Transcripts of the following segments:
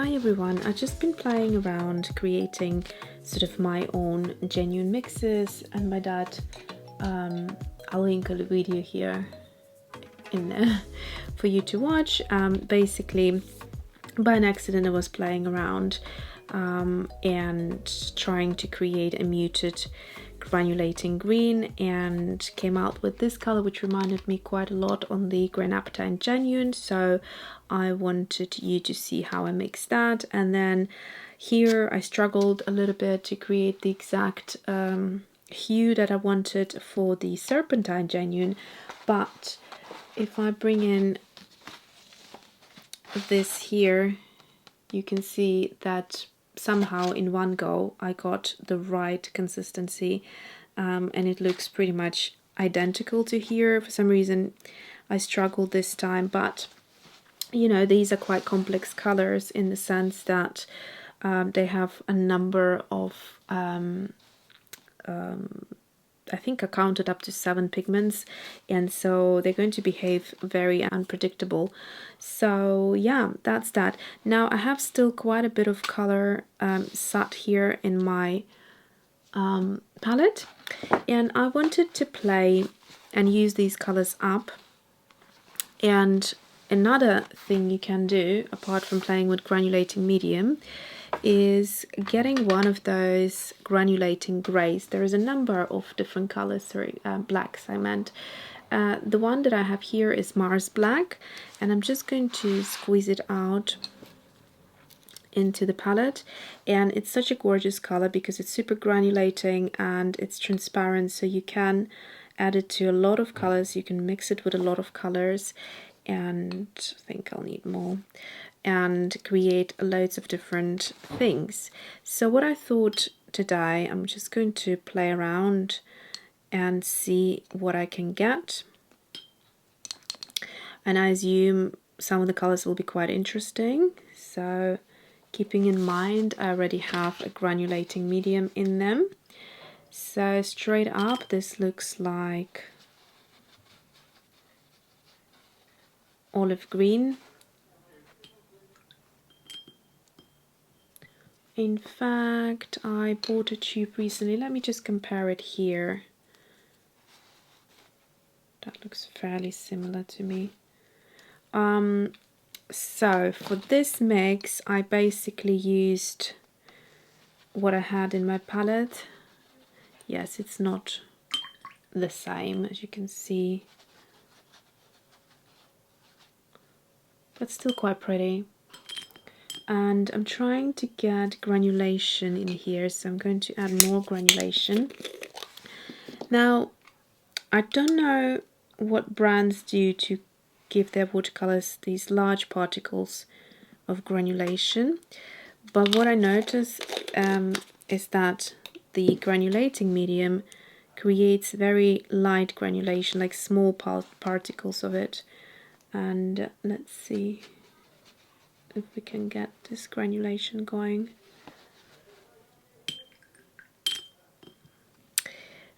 Hi everyone, I've just been playing around creating sort of my own genuine mixes, and by that I'll link a video here in there for you to watch. Basically by an accident I was playing around and trying to create a muted granulating green and came out with this color, which reminded me quite a lot on the Apatite Genuine, so I wanted you to see how I mix that. And then here I struggled a little bit to create the exact hue that I wanted for the Serpentine Genuine, but if I bring in this here, you can see that somehow in one go I got the right consistency, and it looks pretty much identical to here. For some reason I struggled this time, but you know, these are quite complex colors in the sense that they have a number of I think I counted up to 7 pigments, and so they're going to behave very unpredictable. So yeah, that's that. Now I have still quite a bit of color sat here in my palette, and I wanted to play and use these colors up. And another thing you can do, apart from playing with granulating medium, is getting one of those granulating grays. There is a number of different colors, sorry, blacks I meant. The one that I have here is Mars Black, and I'm just going to squeeze it out into the palette. And it's such a gorgeous color because it's super granulating and it's transparent, so you can add it to a lot of colors, you can mix it with a lot of colors, and I think I'll need more, and create loads of different things. So what I thought today, I'm just going to play around and see what I can get, and I assume some of the colors will be quite interesting. So keeping in mind I already have a granulating medium in them. So straight up this looks like olive green. In fact, I bought a tube recently. Let me just compare it here. That looks fairly similar to me. So for this mix I basically used what I had in my palette. Yes, it's not the same as you can see, but still quite pretty. And I'm trying to get granulation in here, so I'm going to add more granulation. Now, I don't know what brands do to give their watercolors these large particles of granulation, but what I notice is that the granulating medium creates very light granulation, like small particles of it. And let's see if we can get this granulation going.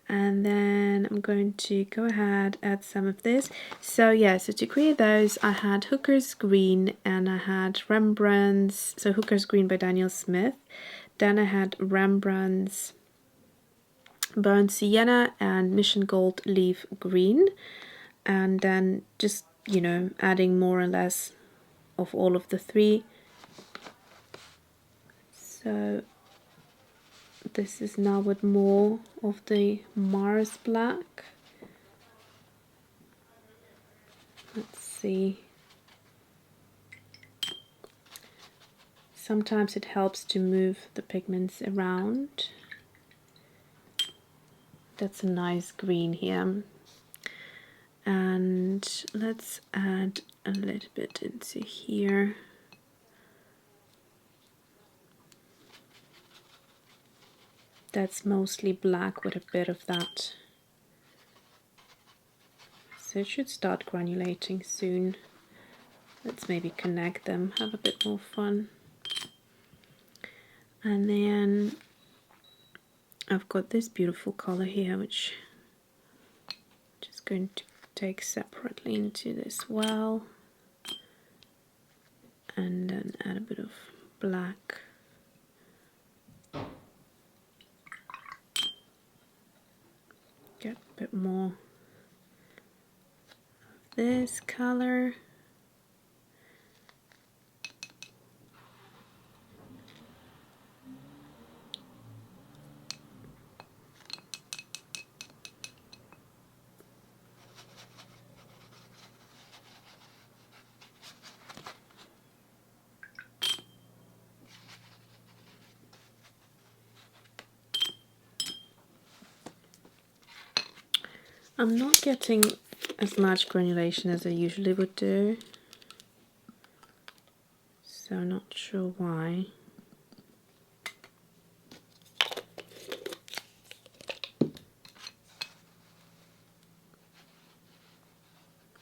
And then I'm going to go ahead, add some of this. So yeah, so to create those I had Hooker's Green and I had Rembrandt's, so Hooker's Green by Daniel Smith. Then I had Rembrandt's Burnt Sienna and Mission Gold Leaf Green. And then just, you know, adding more or less of all of the three. So this is now with more of the Mars Black. Let's see. Sometimes it helps to move the pigments around. That's a nice green here. And let's add a little bit into here. That's mostly black with a bit of that. So it should start granulating soon. Let's maybe connect them, have a bit more fun. And then I've got this beautiful color here, which I'm just going to take separately into this well. And then add a bit of black. Get a bit more of this color. I'm not getting as much granulation as I usually would do, so not sure why.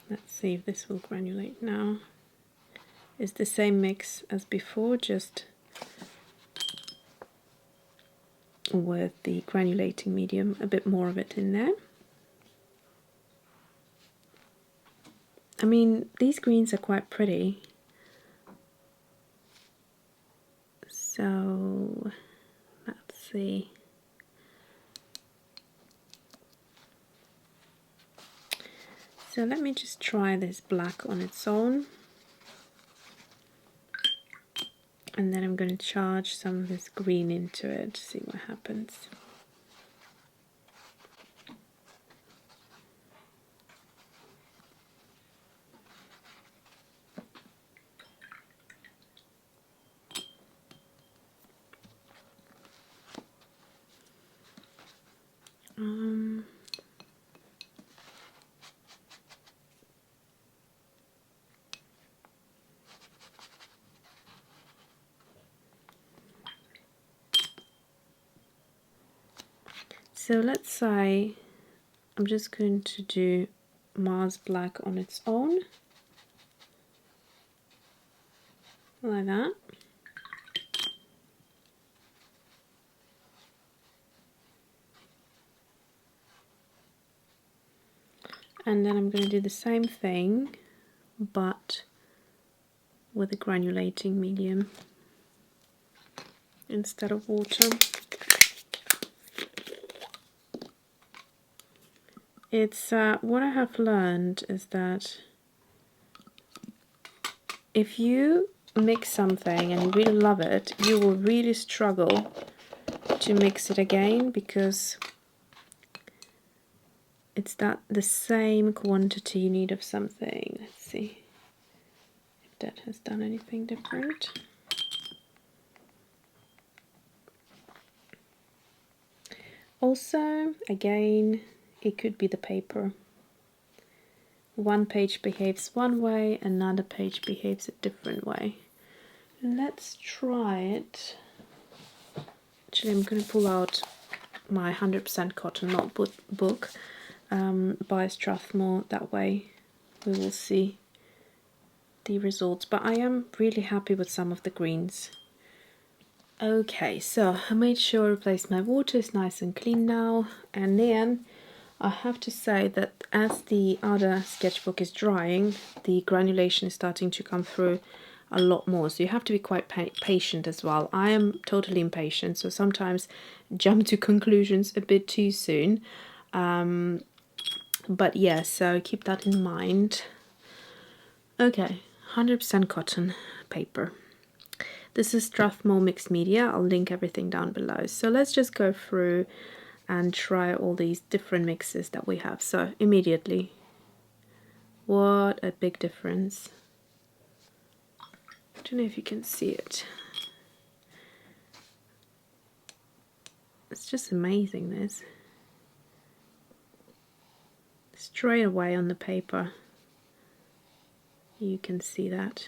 Let's see if this will granulate now. It's the same mix as before, just with the granulating medium, a bit more of it in there. I mean, these greens are quite pretty, so let's see. So let me just try this black on its own, and then I'm going to charge some of this green into it to see what happens. So let's say I'm just going to do Mars black on its own, like that. And then I'm going to do the same thing, but with a granulating medium instead of water. It's what I have learned is that if you mix something and you really love it, you will really struggle to mix it again, because it's the same quantity you need of something. Let's see if that has done anything different. Also, again, it could be the paper. One page behaves one way, another page behaves a different way. Let's try it. Actually, I'm going to pull out my 100% cotton notebook by Strathmore. That way we will see the results. But I am really happy with some of the greens. Okay, so I made sure I replaced my water. It's nice and clean now. And then I have to say that as the other sketchbook is drying, the granulation is starting to come through a lot more, so you have to be quite patient as well. I am totally impatient, so sometimes jump to conclusions a bit too soon. But yeah, so keep that in mind. Okay, 100% cotton paper. This is Strathmore Mixed Media. I'll link everything down below. So let's just go through and try all these different mixes that we have. So immediately, what a big difference. I don't know if you can see it. It's just amazing, this. Straight away on the paper, you can see that.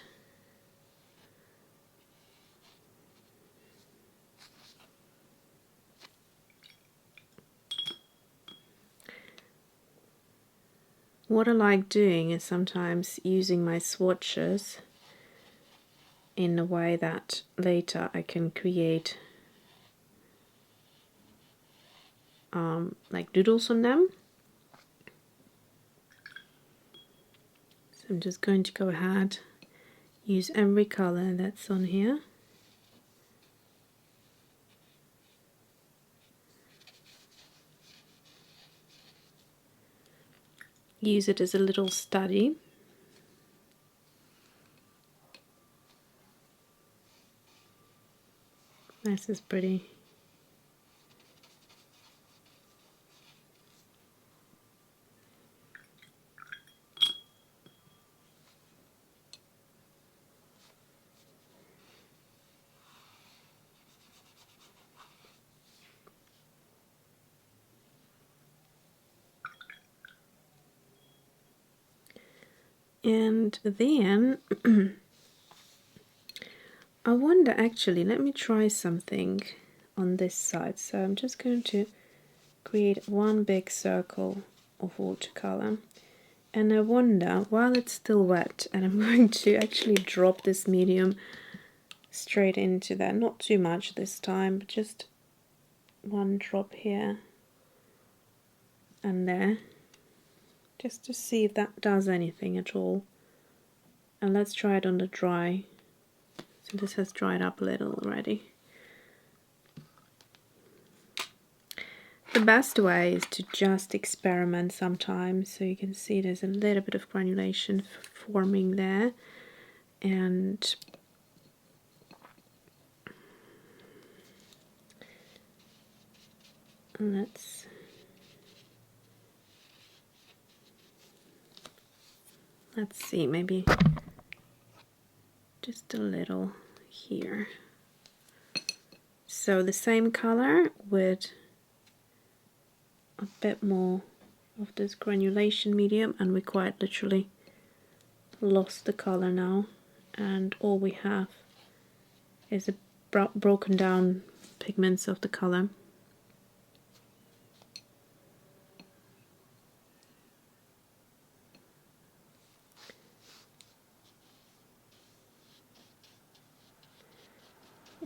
What I like doing is sometimes using my swatches in a way that later I can create like doodles on them. So I'm just going to go ahead, use every color that's on here. use it as a little study. This is pretty. And then I wonder, actually, let me try something on this side. So I'm just going to create one big circle of watercolor. And I wonder, while it's still wet, and I'm going to actually drop this medium straight into that. Not too much this time, but just one drop here and there. Just to see if that does anything at all. And let's try it on the dry. So this has dried up a little already. The best way is to just experiment sometimes. So you can see there's a little bit of granulation forming there. And let's see, maybe just a little here. So the same color with a bit more of this granulation medium, and we quite literally lost the color now, and all we have is a broken down pigments of the color.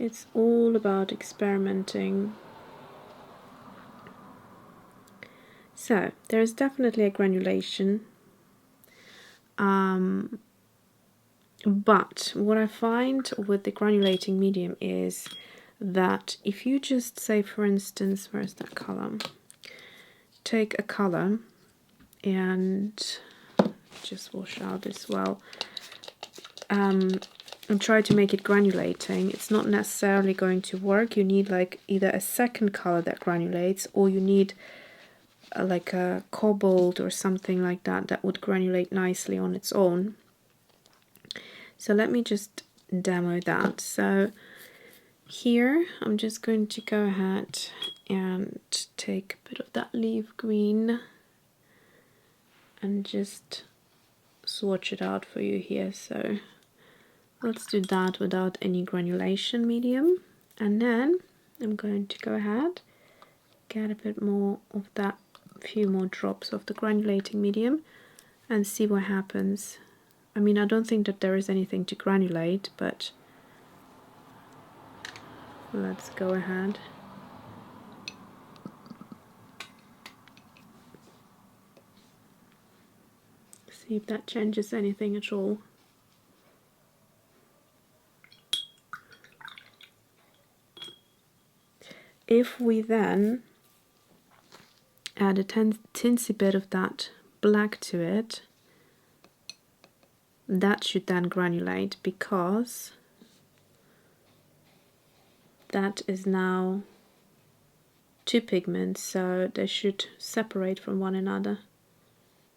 It's all about experimenting. So there's definitely a granulation, but what I find with the granulating medium is that if you just say, for instance, where's that color? Take a color and just wash out as well, and try to make it granulating, it's not necessarily going to work. You need like either a second color that granulates, or you need like a cobalt or something like that that would granulate nicely on its own. So let me just demo that. So here I'm just going to go ahead and take a bit of that leaf green and just swatch it out for you here. So let's do that without any granulation medium, and then I'm going to go ahead, get a bit more of that, few more drops of the granulating medium, and see what happens. I mean, I don't think that there is anything to granulate, but let's go ahead. See if that changes anything at all. If we then add a teensy bit of that black to it, that should then granulate, because that is now two pigments, so they should separate from one another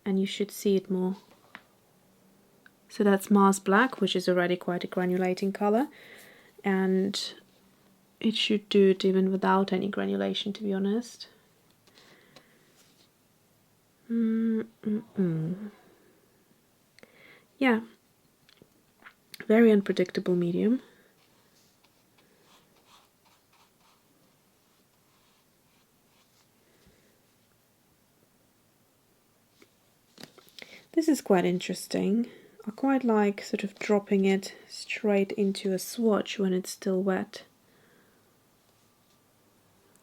and you should see it more. So that's Mars Black, which is already quite a granulating color, and it should do it even without any granulation, to be honest. Yeah, very unpredictable medium. This is quite interesting. I quite like sort of dropping it straight into a swatch when it's still wet.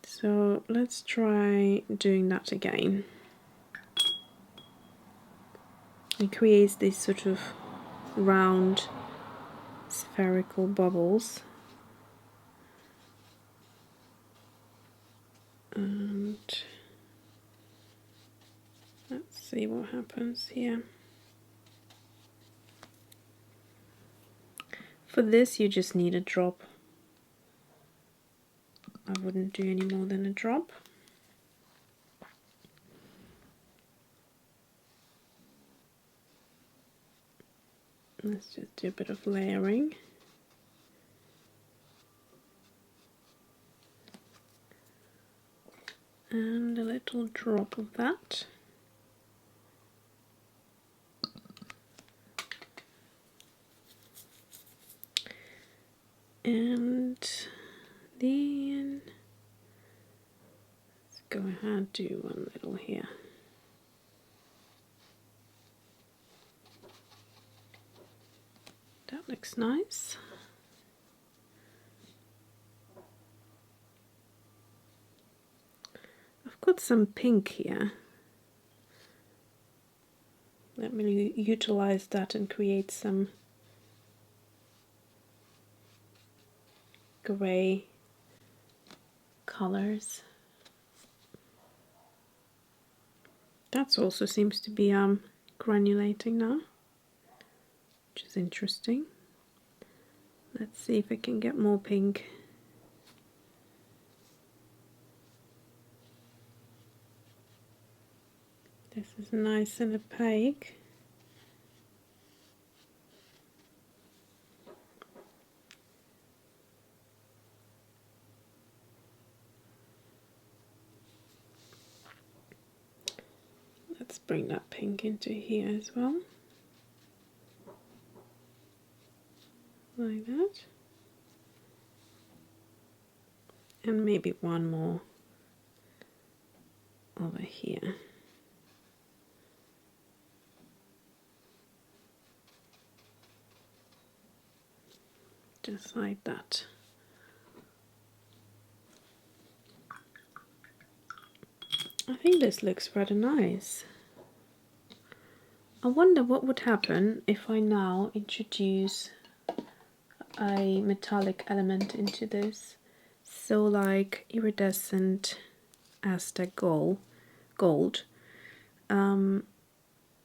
So let's try doing that again. It creates these sort of round spherical bubbles. And Let's see what happens here. For this you just need a drop. I wouldn't do any more than a drop. Let's just do a bit of layering. And a little drop of that. And then let's go ahead, do one little here. That looks nice. I've got some pink here. Let me utilize that and create some grey colors. That also seems to be granulating now, which is interesting. Let's see if I can get more pink. This is nice and opaque. Let's bring that pink into here as well. Like that. And maybe one more over here. Just like that. I think this looks rather nice. I wonder what would happen if I now introduce a metallic element into this. So like iridescent Aztec gold.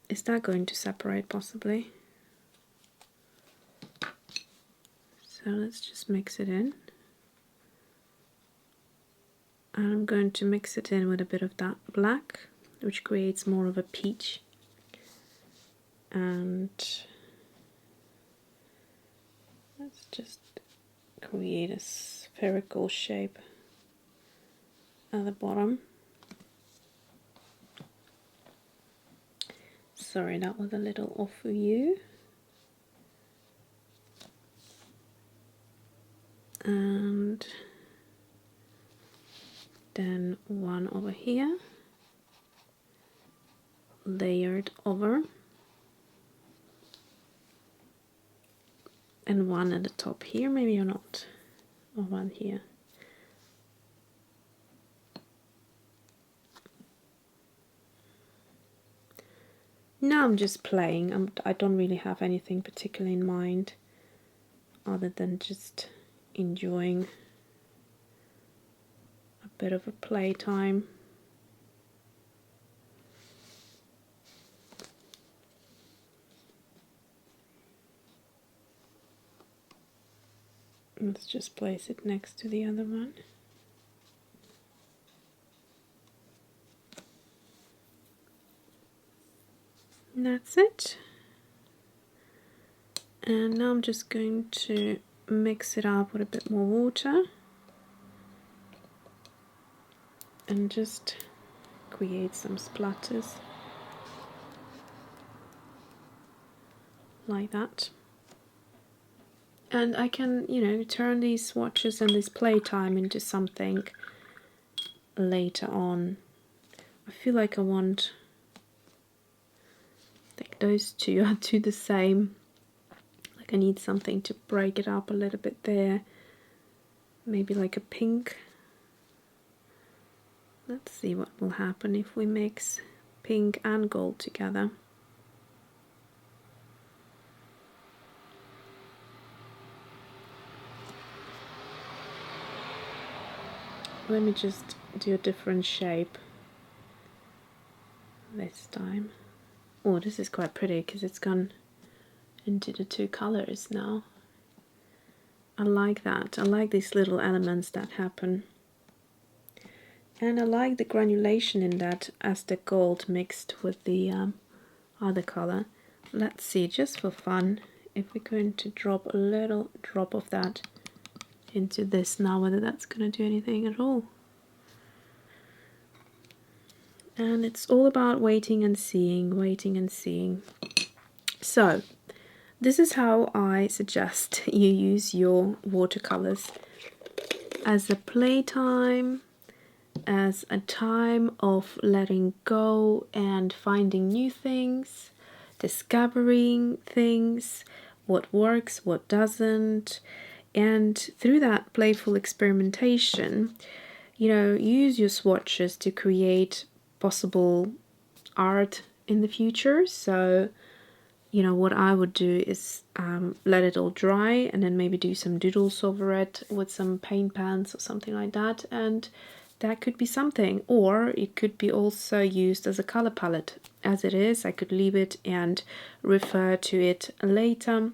Is that going to separate possibly? So let's just mix it in. And I'm going to mix it in with a bit of that black, which creates more of a peach. And let's just create a spherical shape at the bottom. Sorry, that was a little off view. And then one over here, layered over, and one at the top here, maybe or not, or one here. Now I'm just playing. I don't really have anything particular in mind other than just enjoying a bit of a playtime. Let's just place it next to the other one. And that's it. And now I'm just going to mix it up with a bit more water and just create some splatters like that. And I can, you know, turn these swatches and this playtime into something later on. I feel like I want, like those two are two the same. Like I need something to break it up a little bit there. Maybe like a pink. Let's see what will happen if we mix pink and gold together. Let me just do a different shape. this time. Oh, this is quite pretty because it's gone into the two colors now. I like that. I like these little elements that happen. And I like the granulation in that Aztec gold mixed with the other color. Let's see, just for fun, if we're going to drop a little drop of that into this now, whether that's going to do anything at all. And it's all about waiting and seeing, waiting and seeing. So, this is how I suggest you use your watercolors: as a playtime, as a time of letting go and finding new things, discovering things, what works, what doesn't, and through that playful experimentation, you know, use your swatches to create possible art in the future. So, you know, what I would do is let it all dry and then maybe do some doodles over it with some paint pans or something like that, and that could be something. Or it could be also used as a color palette. As it is, I could leave it and refer to it later,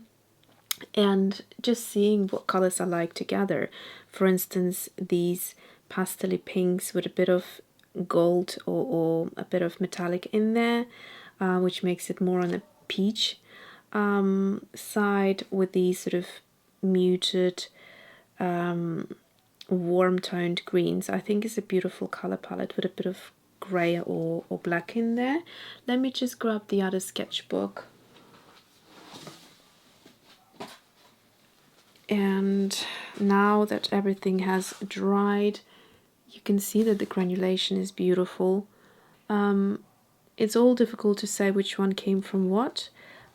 and just seeing what colors I like together. For instance, these pastel pinks with a bit of gold or a bit of metallic in there, which makes it more on a peach side, with these sort of muted warm toned greens. I think it's a beautiful color palette with a bit of grey or black in there. Let me just grab the other sketchbook. And now that everything has dried, you can see that the granulation is beautiful. It's all difficult to say which one came from what,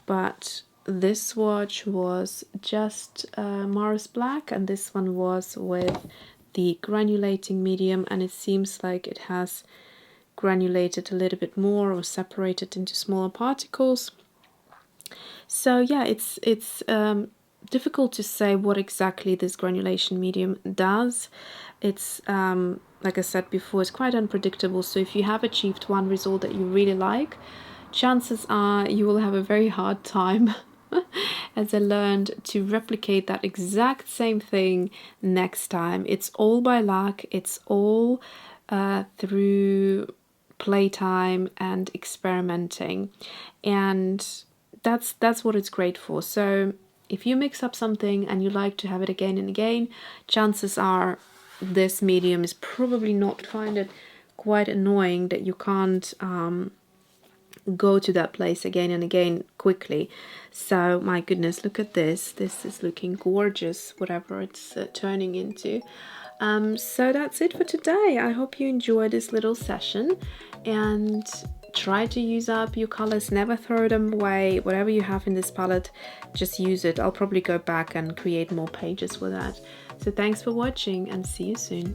but this swatch was just Mars Black, and this one was with the granulating medium, and it seems like it has granulated a little bit more or separated into smaller particles. So yeah, it's difficult to say what exactly this granulation medium does. It's like I said before, it's quite unpredictable. So if you have achieved one result that you really like, chances are you will have a very hard time, as I learned, to replicate that exact same thing next time. It's all by luck. It's all through playtime and experimenting, and that's what it's great for. So if you mix up something and you like to have it again and again, chances are this medium is probably not, find it quite annoying that you can't go to that place again and again quickly. So my goodness, look at this. This is looking gorgeous, whatever it's turning into. So that's it for today. I hope you enjoyed this little session, and try to use up your colors. Never throw them away. Whatever you have in this palette, just use it. I'll probably go back and create more pages with that. So thanks for watching, and see you soon.